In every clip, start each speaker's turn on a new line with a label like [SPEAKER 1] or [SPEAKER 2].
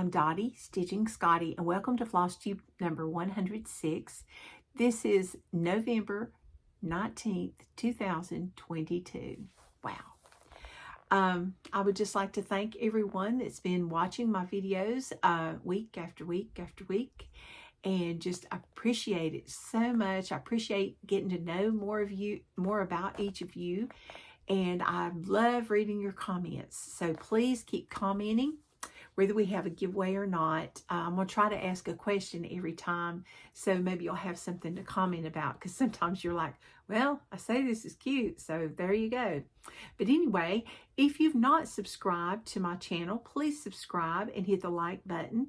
[SPEAKER 1] I'm Dottie, Stitching Scotty, and welcome to Flosstube number 106. This is November 19th, 2022. Wow. I would just like to thank everyone that's been watching my videos week after week after week, and just appreciate it so much. I appreciate getting to know more about each of you, and I love reading your comments. So please keep commenting, whether we have a giveaway or not. I'm going to try to ask a question every time, so maybe you'll have something to comment about, because sometimes you're like, well, I say this is cute, so there you go. But anyway, if you've not subscribed to my channel, please subscribe and hit the like button,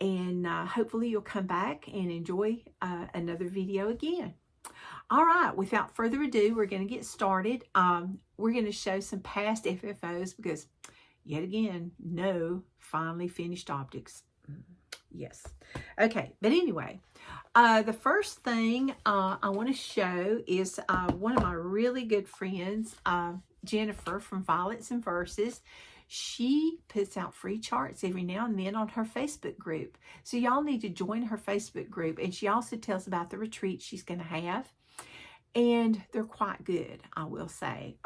[SPEAKER 1] and hopefully you'll come back and enjoy another video again. All right, without further ado, we're going to get started. We're going to show some past FFOs, because yet again, no finally finished objects. Yes. Okay, but anyway, the first thing I want to show is one of my really good friends, Jennifer from Violets and Verses. She puts out free charts every now and then on her Facebook group. So y'all need to join her Facebook group. And she also tells about the retreat she's going to have. And they're quite good, I will say.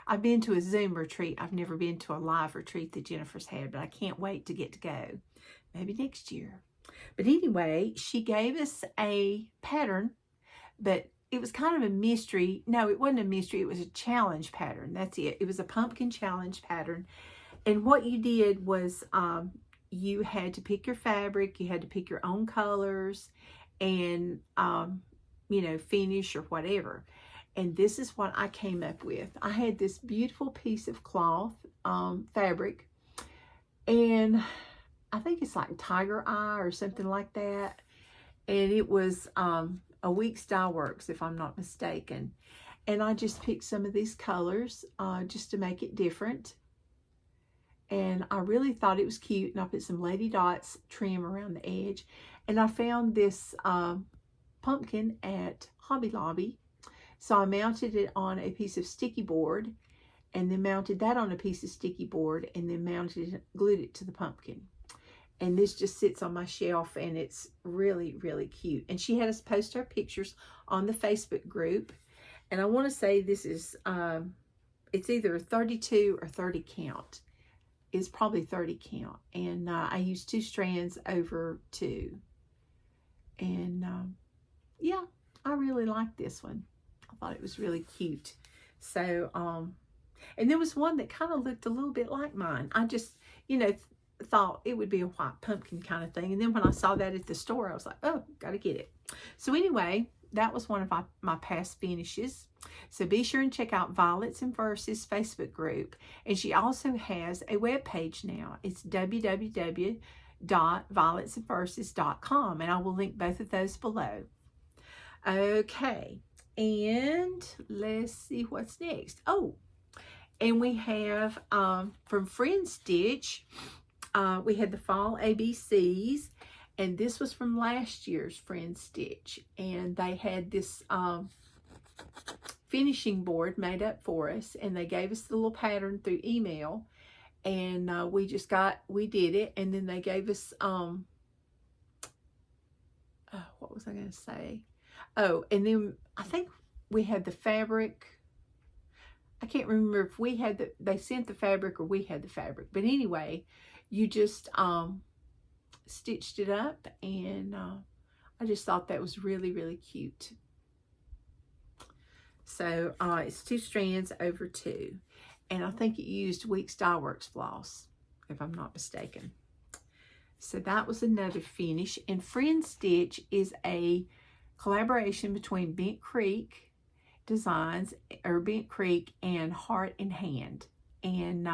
[SPEAKER 1] I've been to a Zoom retreat. I've never been to a live retreat that Jennifer's had, but I can't wait to get to go. Maybe next year. But anyway, she gave us a pattern, but it was kind of a mystery. No, it wasn't a mystery. It was a challenge pattern. That's it. It was a pumpkin challenge pattern. And what you did was you had to pick your fabric. You had to pick your own colors and, you know, finish or whatever. And this is what I came up with. I had this beautiful piece of cloth, fabric, and I think it's like tiger eye or something like that. And it was a Weeks Dye Works, if I'm not mistaken. And I just picked some of these colors just to make it different. And I really thought it was cute. And I put some Lady Dots trim around the edge. And I found this pumpkin at Hobby Lobby. So I mounted it on a piece of sticky board, and then mounted that on a piece of sticky board, and then glued it to the pumpkin. And this just sits on my shelf, and it's really, really cute. And she had us post our pictures on the Facebook group. And I want to say this is, it's either 32 or 30 count. It's probably 30 count. And I used 2 strands over 2. And yeah, I really like this one. I thought it was really cute. So, and there was one that kind of looked a little bit like mine. I just, you know, thought it would be a white pumpkin kind of thing. And then when I saw that at the store, I was like, oh, got to get it. So anyway, that was one of my past finishes. So be sure and check out Violets and Verses Facebook group. And she also has a web page now. It's www.violetsandverses.com. And I will link both of those below. Okay. And let's see what's next. Oh, and we have from Friendstitch, we had the Fall ABCs, and this was from last year's Friendstitch. And they had this finishing board made up for us, and they gave us the little pattern through email, and we did it, and then they gave us, what was I going to say? Oh, and then I think we had the fabric. I can't remember if we had they sent the fabric or we had the fabric. But anyway, you just stitched it up, and I just thought that was really, really cute. So it's 2 strands over 2. And I think it used Weeks Dye Works floss, if I'm not mistaken. So that was another finish. And Friendstitch is a collaboration between Bent Creek Designs, or Bent Creek, and Heart and Hand. And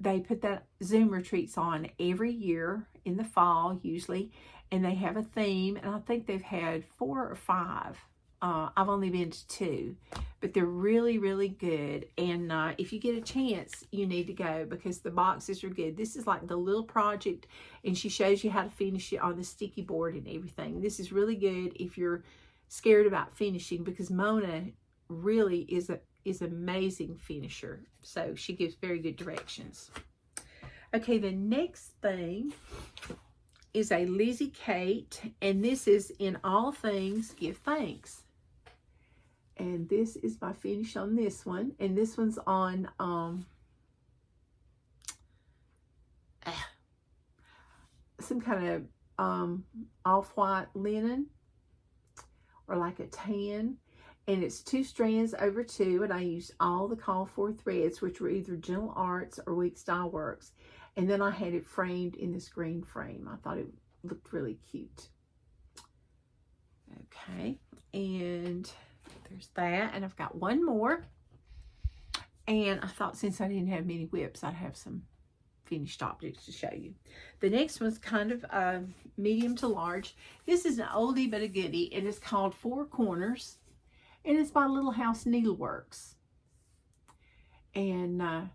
[SPEAKER 1] they put that Zoom retreats on every year in the fall, usually. And they have a theme, and I think they've had 4 or 5. I've only been to 2, but they're really, really good. And if you get a chance, you need to go, because the boxes are good. This is like the little project, and she shows you how to finish it on the sticky board and everything. This is really good if you're scared about finishing, because Mona really is amazing finisher. So she gives very good directions. Okay, the next thing is a Lizzie Kate, and this is In All Things Give Thanks. And this is my finish on this one, and this one's on some kind of off-white linen, or like a tan, and it's 2 strands over 2, and I used all the call for threads, which were either Gentle Arts or Weeks Dye Works, and then I had it framed in this green frame. I thought it looked really cute. Okay, and there's that, and I've got one more, and I thought since I didn't have many whips, I'd have some finished objects to show you. The next one's kind of medium to large. This is an oldie but a goodie, and it's called Four Corners, and it's by Little House Needleworks. And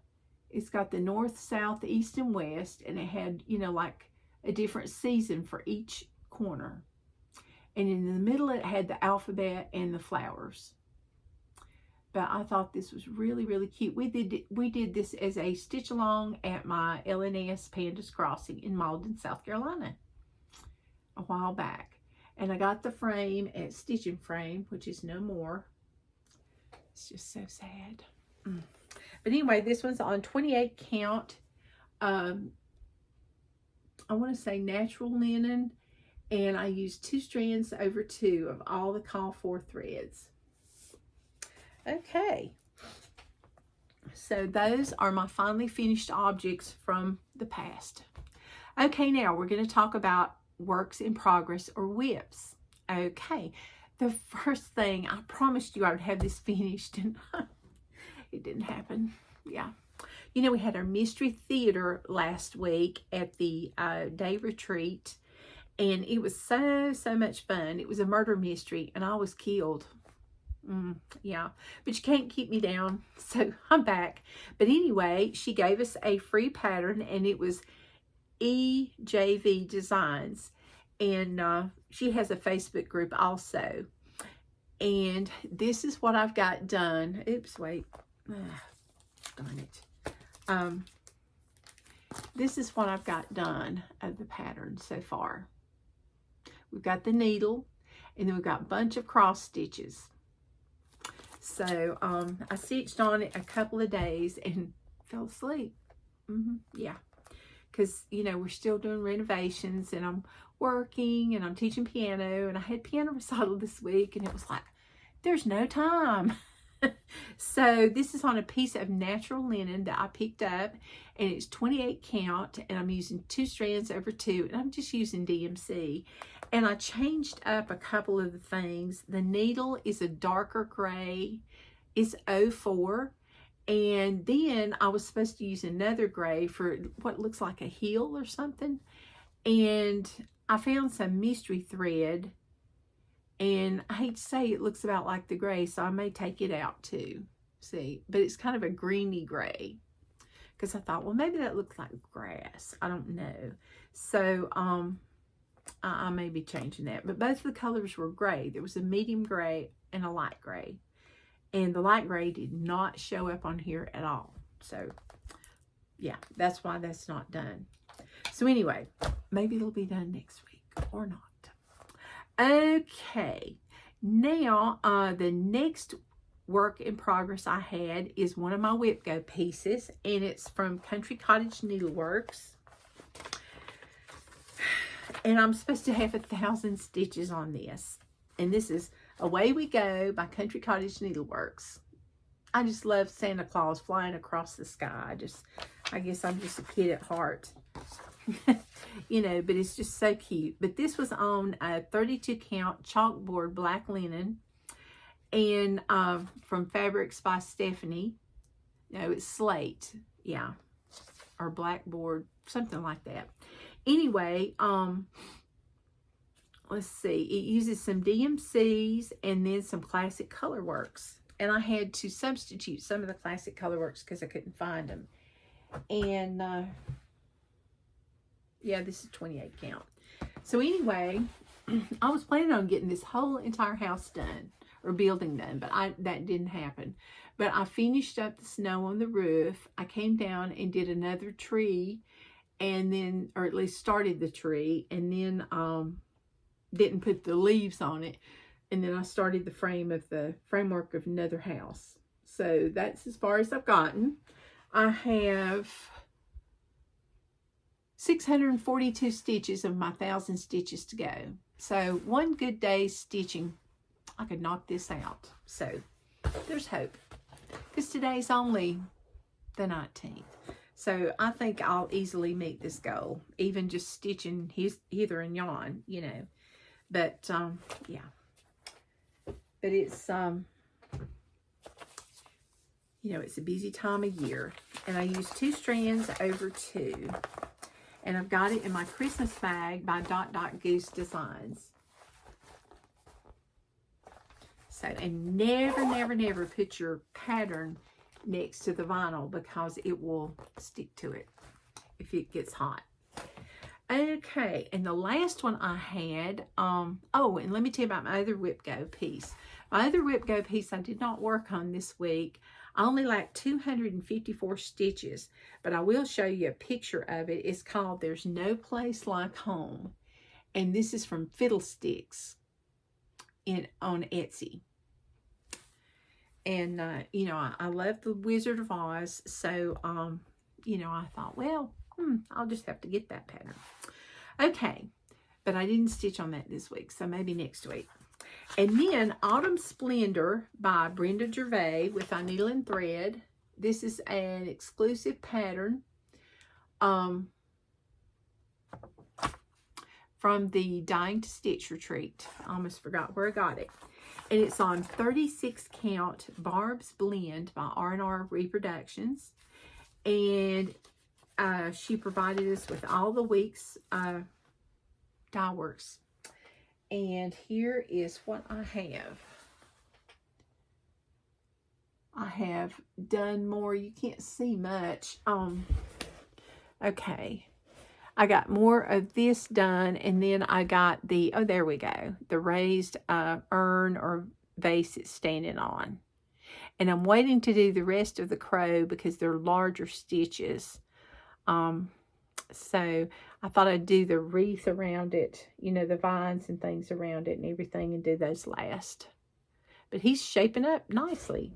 [SPEAKER 1] it's got the north, south, east, and west, and it had, you know, like a different season for each corner. And in the middle, it had the alphabet and the flowers. But I thought this was really, really cute. We did this as a stitch along at my LNS Pandas Crossing in Malden, South Carolina, a while back. And I got the frame at Stitch and Frame, which is no more. It's just so sad. But anyway, this one's on 28 count. I want to say natural linen, and I used 2 strands over 2 of all the call for threads. Okay, so those are my finally finished objects from the past. Okay, now we're going to talk about works in progress, or whips. Okay, the first thing, I promised you I would have this finished, and it didn't happen. Yeah. You know, we had our mystery theater last week at the day retreat, and it was so much fun. It was a murder mystery, and I was killed. Yeah, but you can't keep me down, so I'm back. But anyway, she gave us a free pattern, and it was EJV Designs, and she has a Facebook group also. And this is what I've got done. Oops, wait. Darn it. This is what I've got done of the pattern so far. We've got the needle, and then we've got a bunch of cross stitches. So I stitched on it a couple of days and fell asleep. Yeah, because, you know, we're still doing renovations, and I'm working, and I'm teaching piano, and I had piano recital this week, and it was like, there's no time. So this is on a piece of natural linen that I picked up, and it's 28 count, and I'm using 2 strands over 2, and I'm just using DMC. And I changed up a couple of the things. The needle is a darker gray. It's 04. And then I was supposed to use another gray for what looks like a heel or something. And I found some mystery thread. And I hate to say it looks about like the gray, so I may take it out too. See, but it's kind of a greeny gray. Because I thought, well, maybe that looks like grass. I don't know. So, I may be changing that. But both of the colors were gray. There was a medium gray and a light gray. And the light gray did not show up on here at all. So, yeah, that's why that's not done. So anyway, maybe it'll be done next week or not. Okay, now the next work in progress I had is one of my whip go pieces, and it's from Cottage Needleworks. And I'm supposed to have 1,000 stitches on this. And this is Away We Go by Cottage Needleworks. I just love Santa Claus flying across the sky. I guess I'm just a kid at heart. You know, but it's just so cute. But this was on a 32 count chalkboard black linen, and from Fabrics by Stephanie. No, it's slate, yeah, or blackboard, something like that. Anyway, let's see, it uses some DMCs and then some classic colorworks, and I had to substitute some of the classic colorworks because I couldn't find them. And yeah, this is 28 count. So anyway, I was planning on getting this whole entire house done, or building done, but that didn't happen. But I finished up the snow on the roof. I came down and did another tree, and then, or at least started the tree, and then didn't put the leaves on it. And then I started the framework of another house. So that's as far as I've gotten. I have 642 stitches of my 1,000 stitches to go. So one good day stitching, I could knock this out. So there's hope. Because today's only the 19th. So I think I'll easily meet this goal. Even just stitching hither and yon, you know. But, yeah. But it's, you know, it's a busy time of year. And I use 2 strands over 2. And I've got it in my Christmas bag by Goose Designs. So, and never put your pattern next to the vinyl because it will stick to it if it gets hot. Okay, and the last one I had, oh, and let me tell you about my other Whip Go piece. My other Whip Go piece I did not work on this week. I only like 254 stitches, but I will show you a picture of it. It's called There's No Place Like Home. And this is from Fiddlesticks on Etsy. And, you know, I love the Wizard of Oz. So, you know, I thought, well, I'll just have to get that pattern. Okay, but I didn't stitch on that this week, so maybe next week. And then Autumn Splendor by Brenda Gervais with our needle and thread. This is an exclusive pattern from the Dying to Stitch retreat. I almost forgot where I got it. And it's on 36 count Barb's Blend by R&R Reproductions. And she provided us with all the week's die works. And here is what I have. I have done more. You can't see much. Okay. I got more of this done, and then I got the, oh, there we go, the raised urn or vase it's standing on. And I'm waiting to do the rest of the crow because they're larger stitches. So I thought I'd do the wreath around it, you know, the vines and things around it and everything, and do those last. But he's shaping up nicely.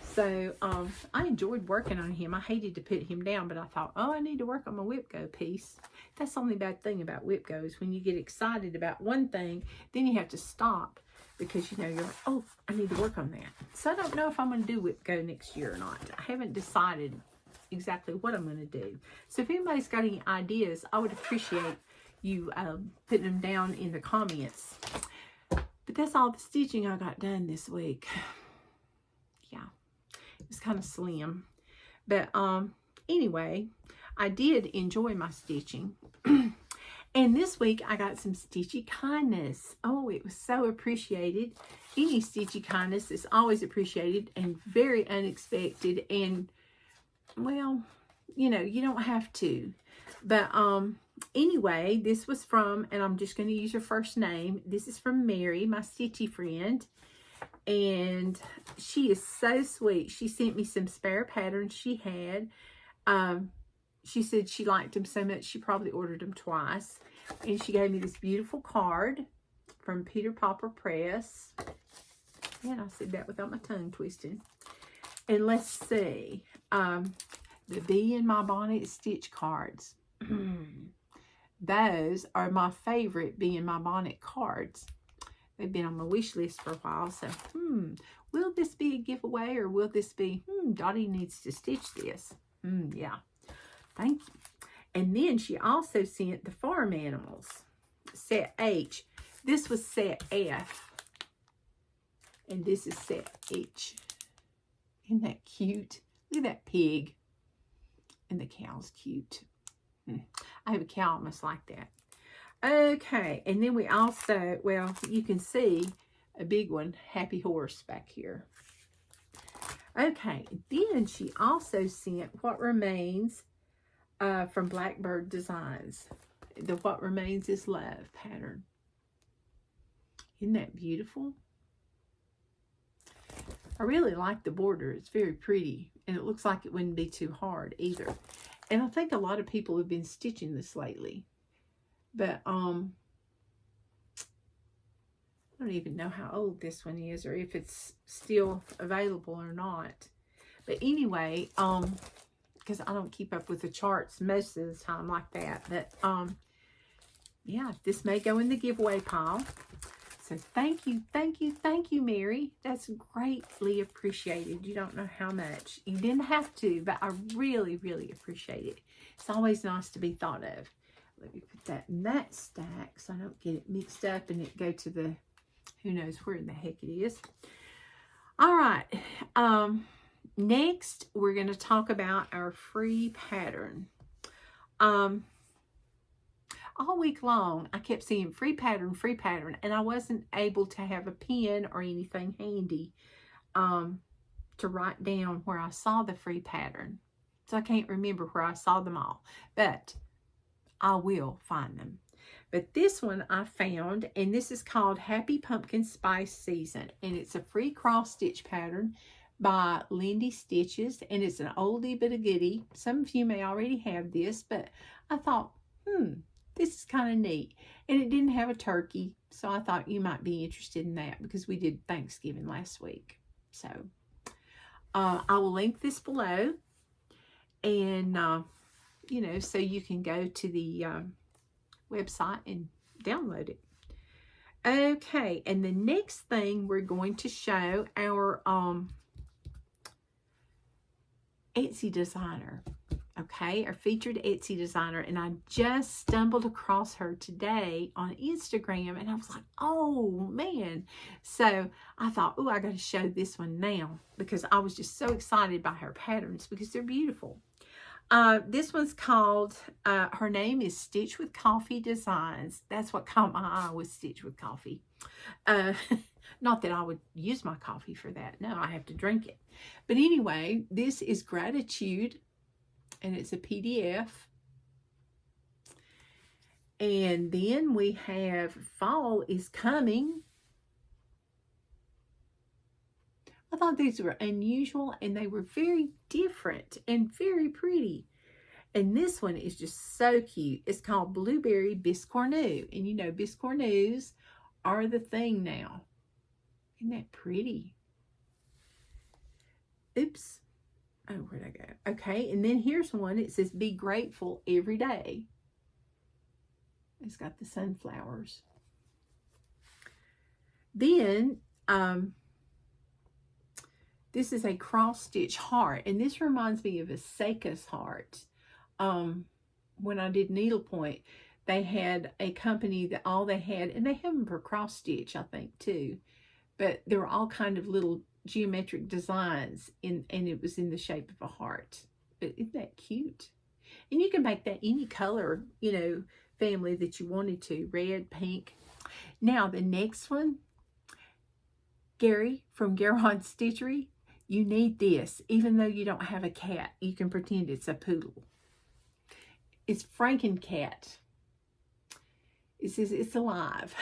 [SPEAKER 1] So I enjoyed working on him. I hated to put him down, but I thought, oh, I need to work on my Whip Go piece. That's the only bad thing about Whip Go is when you get excited about one thing, then you have to stop because, you know, you're like, oh, I need to work on that. So I don't know if I'm going to do Whip Go next year or not. I haven't decided exactly what I'm going to do. So if anybody's got any ideas, I would appreciate you putting them down in the comments. But that's all the stitching I got done this week. Yeah. It was kind of slim. But anyway, I did enjoy my stitching. And this week I got some Stitchy Kindness. Oh, it was so appreciated. Any Stitchy Kindness is always appreciated and very unexpected. And, well, you know, you don't have to. But anyway, this was from, and I'm just going to use her first name. This is from Mary, my stitchy friend. And she is so sweet. She sent me some spare patterns she had. She said she liked them so much she probably ordered them twice. And she gave me this beautiful card from Peter Popper Press. And I said that without my tongue twisting. And let's see. The Bee in My Bonnet stitch cards. Those are my favorite Bee in My Bonnet cards. They've been on my wish list for a while. So, will this be a giveaway or will this be, Dottie needs to stitch this? Yeah. Thank you. And then she also sent the farm animals, set H. This was set F. And this is set H. Isn't that cute? Look at that pig. And the cow's cute. I have a cow almost like that. Okay, and then we also, well, you can see a big one, Happy Horse back here. Okay, then she also sent What Remains from Blackbird Designs. The What Remains is Love pattern. Isn't that beautiful? I really like the border. It's very pretty, and it looks like it wouldn't be too hard either. And I think a lot of people have been stitching this lately. But, I don't even know how old this one is or if it's still available or not. But anyway, because I don't keep up with the charts most of the time like that. But, yeah, this may go in the giveaway pile. So thank you, Mary. That's greatly appreciated. You don't know how much. You didn't have to, but I really, really appreciate it. It's always nice to be thought of. Let me put that in that stack so I don't get it mixed up and it go to the, who knows where in the heck it is. All right. Next, we're going to talk about our free pattern. All week long, I kept seeing free pattern, and I wasn't able to have a pen or anything handy to write down where I saw the free pattern. So I can't remember where I saw them all, but I will find them. But this one I found, and this is called Happy Pumpkin Spice Season, and it's a free cross stitch pattern by Lindy Stitches, and it's an oldie but a goodie. Some of you may already have this, but I thought, this is kind of neat. And it didn't have a turkey, so I thought you might be interested in that because we did Thanksgiving last week. So I will link this below, and you know, so you can go to the website and download it. Okay, and the next thing we're going to show our Etsy designer. Okay, our featured Etsy designer, and I just stumbled across her today on Instagram, and I was like, oh man. So I thought, oh, I got to show this one now because I was just so excited by her patterns because they're beautiful. This one's called, her name is Stitch with Coffee Designs. That's what caught my eye, was Stitch with Coffee. Not that I would use my coffee for that. No, I have to drink it. But anyway, this is Gratitude, and it's a PDF. And then we have Fall is Coming. I thought these were unusual, and they were very different and very pretty. And this one is just so cute. It's called Blueberry Biscornu. And you know, biscornus are the thing now. Isn't that pretty? Oops. Oh, where'd I go? Okay, and then here's one. It says, be grateful every day. It's got the sunflowers. Then, this is a cross-stitch heart, and this reminds me of a Seika's heart. When I did needlepoint, they had a company that all they had, and they have them for cross-stitch, I think, too. But there were all kind of little geometric designs, and it was in the shape of a heart. But isn't that cute? And you can make that any color, you know, family that you wanted to. Red, pink. Now, the next one, Gary from Gervais Stitchery. You need this. Even though you don't have a cat, you can pretend it's a poodle. It's Frankencat. It says it's alive.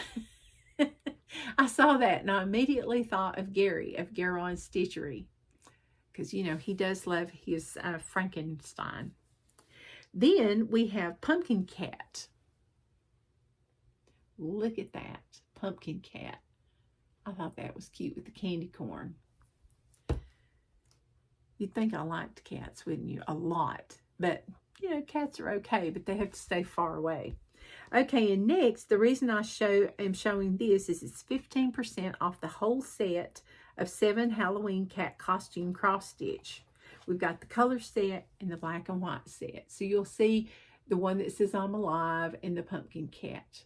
[SPEAKER 1] I saw that and I immediately thought of Gary, of Gervais Stitchery. Because, you know, he does love his Frankenstein. Then we have Pumpkin Cat. Look at that. Pumpkin Cat. I thought that was cute with the candy corn. You'd think I liked cats, wouldn't you? A lot. But, you know, cats are okay, but they have to stay far away. Okay, and next, the reason I am showing this is it's 15% off the whole set of 7 Halloween cat costume cross stitch. We've got the color set and the black and white set. So you'll see the one that says I'm alive and the pumpkin cat.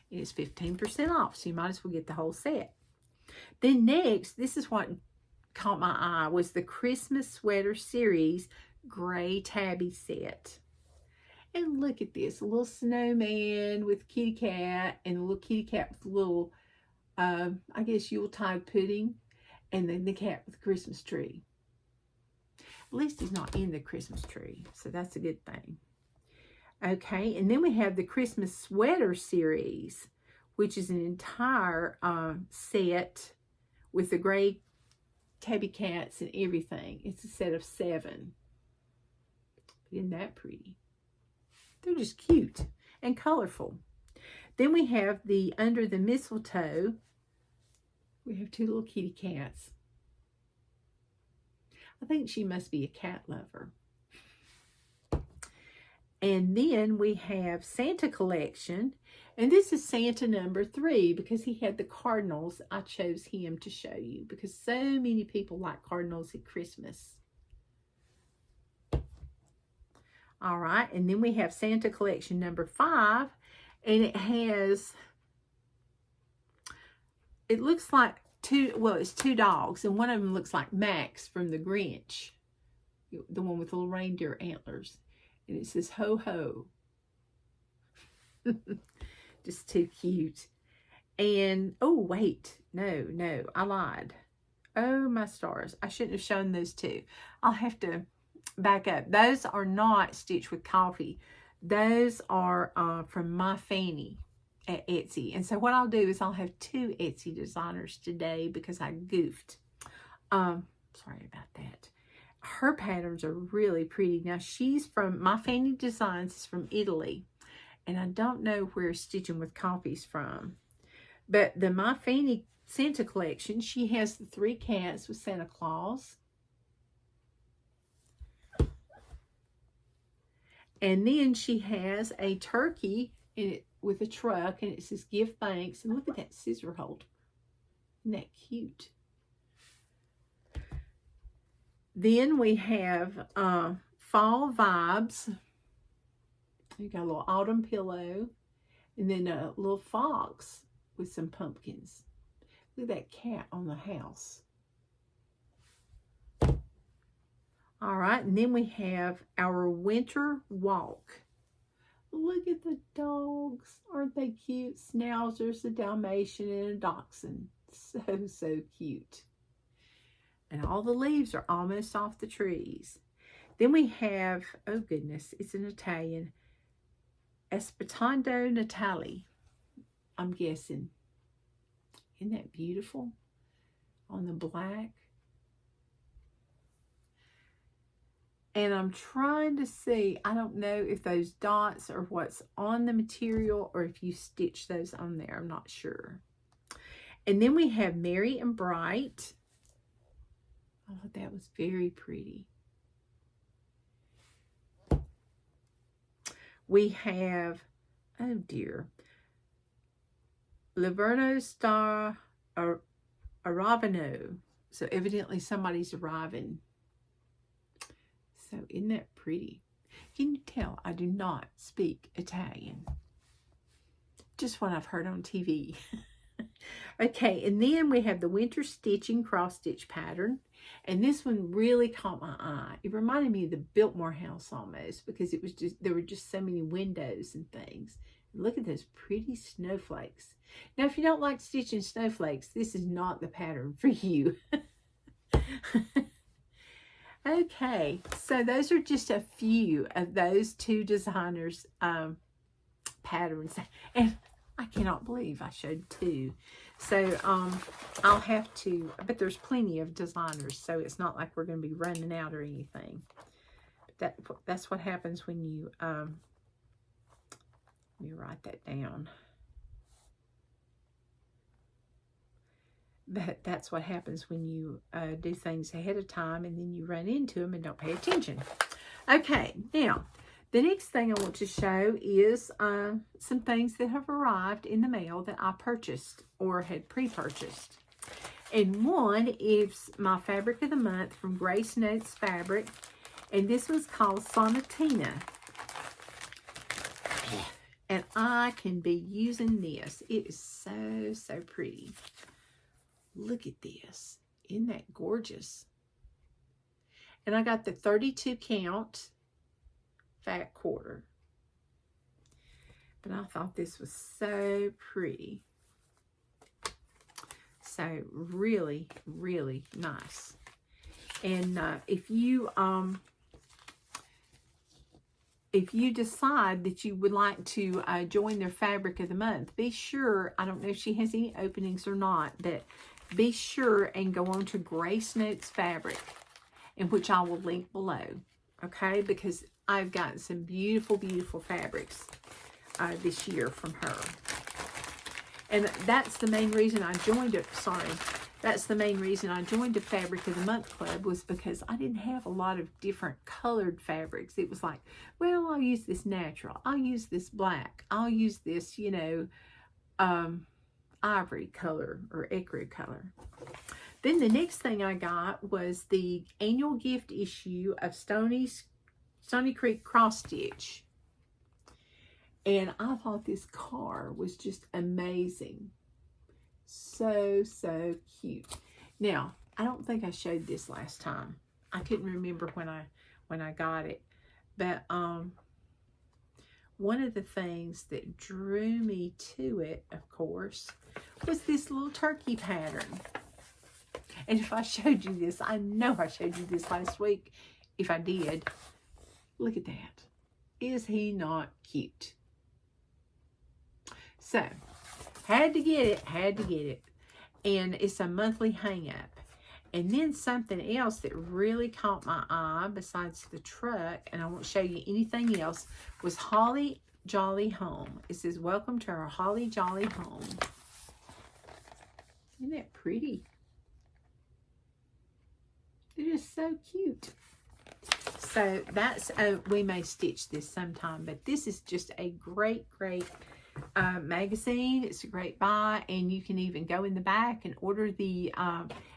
[SPEAKER 1] It is 15% off, so you might as well get the whole set. Then next, this is what caught my eye, was the Christmas Sweater Series Gray Tabby set. And look at this, a little snowman with kitty cat, and a little kitty cat with a little, I guess, Yuletide pudding, and then the cat with the Christmas tree. At least he's not in the Christmas tree, so that's a good thing. Okay, and then we have the Christmas Sweater Series, which is an entire set with the gray tabby cats and everything. It's a set of 7. Isn't that pretty? They're just cute and colorful. Then we have the Under the Mistletoe. We have two little kitty cats. I think she must be a cat lover. And then we have Santa Collection. And this is Santa number 3 because he had the cardinals. I chose him to show you because so many people like cardinals at Christmas. All right. And then we have Santa Collection number 5. And it has, it looks like it's 2 dogs. And one of them looks like Max from the Grinch. The one with the little reindeer antlers. And it says, ho, ho. Just too cute. And, oh, wait. No, I lied. Oh, my stars. I shouldn't have shown those 2. I'll have to back up. Those are not Stitch with Coffee. Those are from My Fanny at Etsy. And so what I'll do is I'll have 2 Etsy designers today because I goofed. Sorry about that. Her patterns are really pretty. Now, she's from My Fanny Designs, is from Italy. And I don't know where Stitching with Coffee's from. But the My Fanny Santa Collection, she has the 3 cats with Santa Claus. And then she has a turkey in it with a truck. And it says, give thanks. And look at that scissor hold. Isn't that cute? Then we have Fall Vibes. You got a little autumn pillow. And then a little fox with some pumpkins. Look at that cat on the house. All right. And then we have our winter walk. Look at the dogs. Aren't they cute? Schnauzers, a Dalmatian, and a Dachshund. So cute. And all the leaves are almost off the trees. Then we have, oh goodness, it's an Italian. Aspettando Natale, I'm guessing. Isn't that beautiful? On the black. And I'm trying to see, I don't know if those dots are what's on the material or if you stitch those on there. I'm not sure. And then we have Merry and Bright. I thought that was very pretty. We have, oh dear, Livorno Star Arrivano. So evidently somebody's arriving. So isn't that pretty? Can you tell I do not speak Italian? Just what I've heard on TV. Okay, and then we have the Winter Stitching cross stitch pattern. And this one really caught my eye. It reminded me of the Biltmore house almost because it was just, there were just so many windows and things. Look at those pretty snowflakes. Now, if you don't like stitching snowflakes, this is not the pattern for you. Okay, so those are just a few of those 2 designers' patterns. And I cannot believe I showed 2. So I'll have to, but there's plenty of designers, so it's not like we're going to be running out or anything. But that's what happens when you, let me write that down. But that's what happens when you do things ahead of time and then you run into them and don't pay attention. Okay, now, the next thing I want to show is some things that have arrived in the mail that I purchased or had pre-purchased. And one is my fabric of the month from Grace Notes Fabric. And this one's called Sonatina. And I can be using this. It is so pretty. Look at this. Isn't that gorgeous? And I got the 32 count fat quarter. But I thought this was so pretty. So really nice. And if you decide that you would like to join their fabric of the month, be sure, I don't know if she has any openings or not, but be sure and go on to Grace Notes Fabric, in which I will link below. okay? Because I've gotten some beautiful, beautiful fabrics this year from her. And that's the main reason I joined it. That's the main reason I joined the Fabric of the Month Club, was because I didn't have a lot of different colored fabrics. It was like, well, I'll use this natural. I'll use this black. I'll use this, you know, ivory color or ecru color. Then the next thing I got was the annual gift issue of Stony Creek Cross Stitch. And I thought this card was just amazing. So, so cute. Now, I don't think I showed this last time. I couldn't remember when I got it. But one of the things that drew me to it, of course, was this little turkey pattern. And if I showed you this, I know I showed you this last week. If I did, look at that. Is he not cute? So, had to get it. And it's a monthly hang-up. And then something else that really caught my eye, besides the truck, and I won't show you anything else, was Holly Jolly Home. It says, welcome to our Holly Jolly Home. Isn't that pretty? It is so cute. So that's, we may stitch this sometime, but this is just a great, great magazine. It's a great buy, and you can even go in the back and order the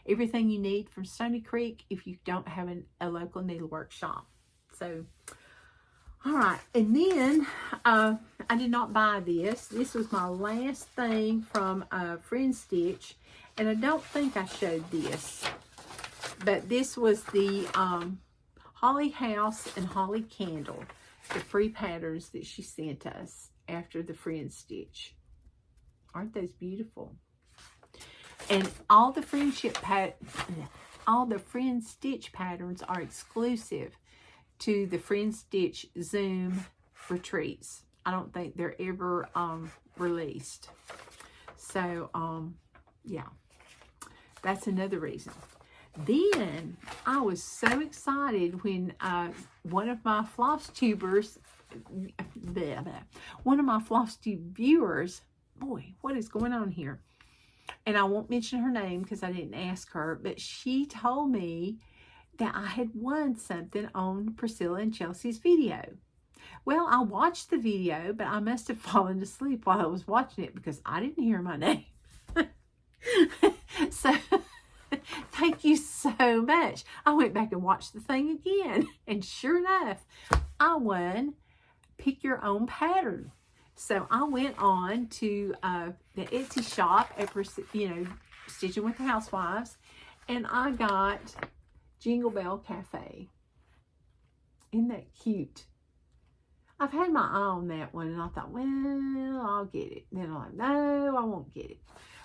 [SPEAKER 1] everything you need from Stony Creek if you don't have a local needlework shop. So, all right, and then I did not buy this. This was my last thing from Friendstitch, and I don't think I showed this, but this was the Holly House and Holly Candle, the free patterns that she sent us after the Friendstitch. Aren't those beautiful? And all the Friendstitch patterns are exclusive to the Friendstitch Zoom retreats. I don't think they're ever released. So yeah, that's another reason. Then I was so excited when one of my Flosstubers, one of my Flosstube viewers, boy, what is going on here? And I won't mention her name because I didn't ask her, but she told me that I had won something on Priscilla and Chelsea's video. Well, I watched the video, but I must have fallen asleep while I was watching it because I didn't hear my name. So, thank you so much. I went back and watched the thing again, and sure enough, I won Pick Your Own Pattern. So I went on to the Etsy shop at, Stitching with the Housewives, and I got Jingle Bell Cafe. Isn't that cute? I've had my eye on that one, and I thought, well, I'll get it. Then I'm like, no, I won't get it.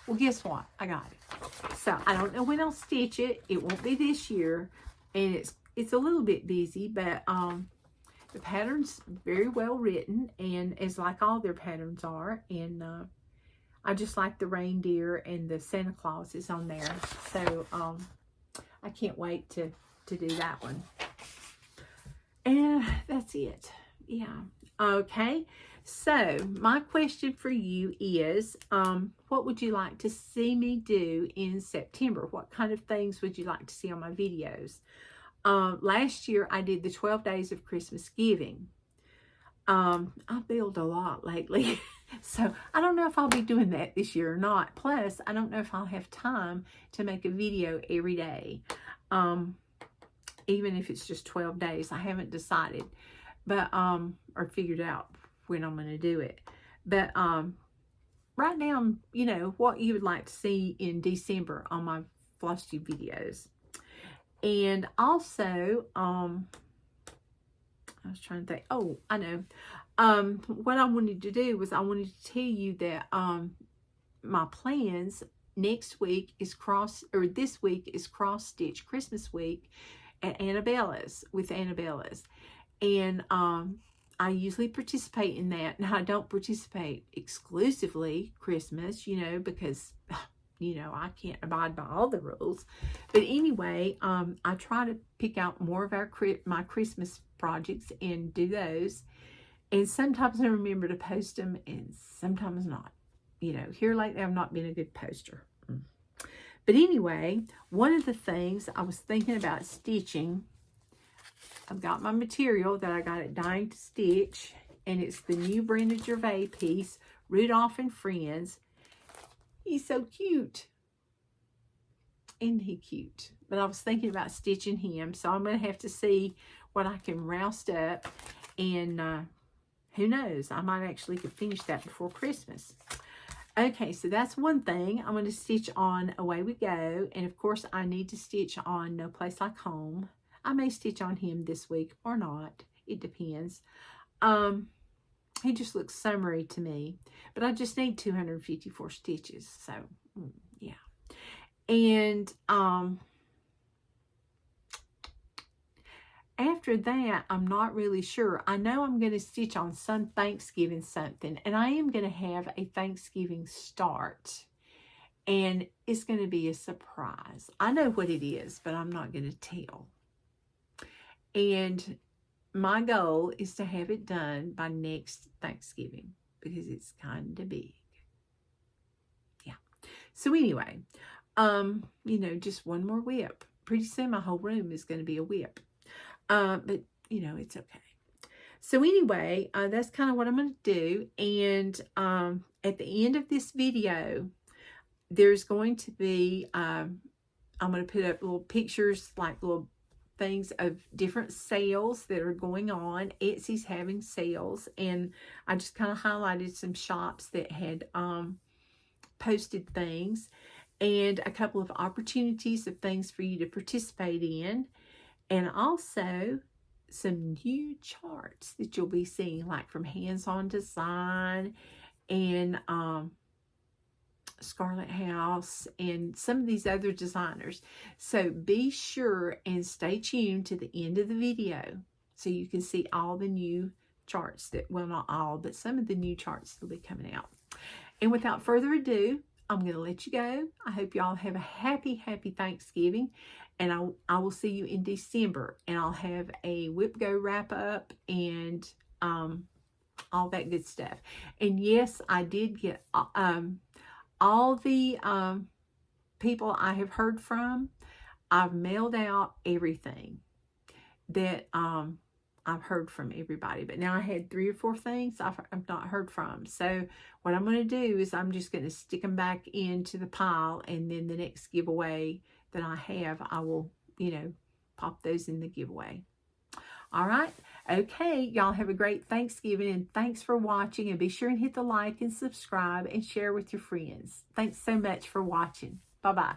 [SPEAKER 1] Well, guess what? I got it. So I don't know when I'll stitch it. It won't be this year, and it's a little bit busy, but the pattern's very well written, and as like all their patterns are, and I just like the reindeer and the Santa Claus is on there. So I can't wait to do that one. And that's it. Yeah. Okay. So my question for you is, what would you like to see me do in September? What kind of things would you like to see on my videos? Last year I did the 12 days of Christmas giving. I build a lot lately, so I don't know if I'll be doing that this year or not. Plus, I don't know if I'll have time to make a video every day, even if it's just 12 days. I haven't decided, but or figured out when I'm going to do it. But write down, what you would like to see in December on my Flosstube videos. And also, I was trying to think, oh, I know. What I wanted to do was I wanted to tell you that my plans this week is cross stitch Christmas week at Annabella's, with Annabella's. And I usually participate in that. Now, I don't participate exclusively Christmas, because you know, I can't abide by all the rules. But anyway, I try to pick out more of my Christmas projects and do those. And sometimes I remember to post them and sometimes not. You know, here lately I've not been a good poster. But anyway, one of the things I was thinking about stitching, I've got my material that I got at Dying to Stitch, and it's the new Brenda Gervais piece, Rudolph and Friends. He's so cute. Isn't he cute? But I was thinking about stitching him, so I'm going to have to see what I can roust up, and who knows, I might actually could finish that before Christmas. Okay, so that's one thing. I'm going to stitch on Away We Go. And of course, I need to stitch on No Place Like Home. I may stitch on him this week or not. It depends. He just looks summery to me. But I just need 254 stitches. So, yeah. And after that, I'm not really sure. I know I'm going to stitch on some Thanksgiving something, and I am going to have a Thanksgiving start, and it's going to be a surprise. I know what it is, but I'm not going to tell. And my goal is to have it done by next Thanksgiving because it's kind of big. Yeah. So anyway, you know, just one more whip. Pretty soon my whole room is going to be a whip. But, you know, it's okay. So anyway, that's kind of what I'm going to do. And at the end of this video, there's going to be, I'm going to put up little pictures, like little things of different sales that are going on. Etsy's having sales. And I just kind of highlighted some shops that had posted things. And a couple of opportunities of things for you to participate in. And also some new charts that you'll be seeing, like from Hands On Design and Scarlet House and some of these other designers. So be sure and stay tuned to the end of the video so you can see all the new charts that, well, not all, but some of the new charts that will be coming out. And without further ado, I'm going to let you go. I hope y'all have a happy, happy Thanksgiving. And I will see you in December. And I'll have a Whip Go wrap up and all that good stuff. And yes, I did get all the people I have heard from. I've mailed out everything that I've heard from everybody. But now I had 3 or 4 things I've not heard from. So what I'm going to do is I'm just going to stick them back into the pile. And then the next giveaway that I have, I will, you know, pop those in the giveaway. All right. Okay. Y'all have a great Thanksgiving, and thanks for watching, and be sure and hit the like and subscribe and share with your friends. Thanks so much for watching. Bye-bye.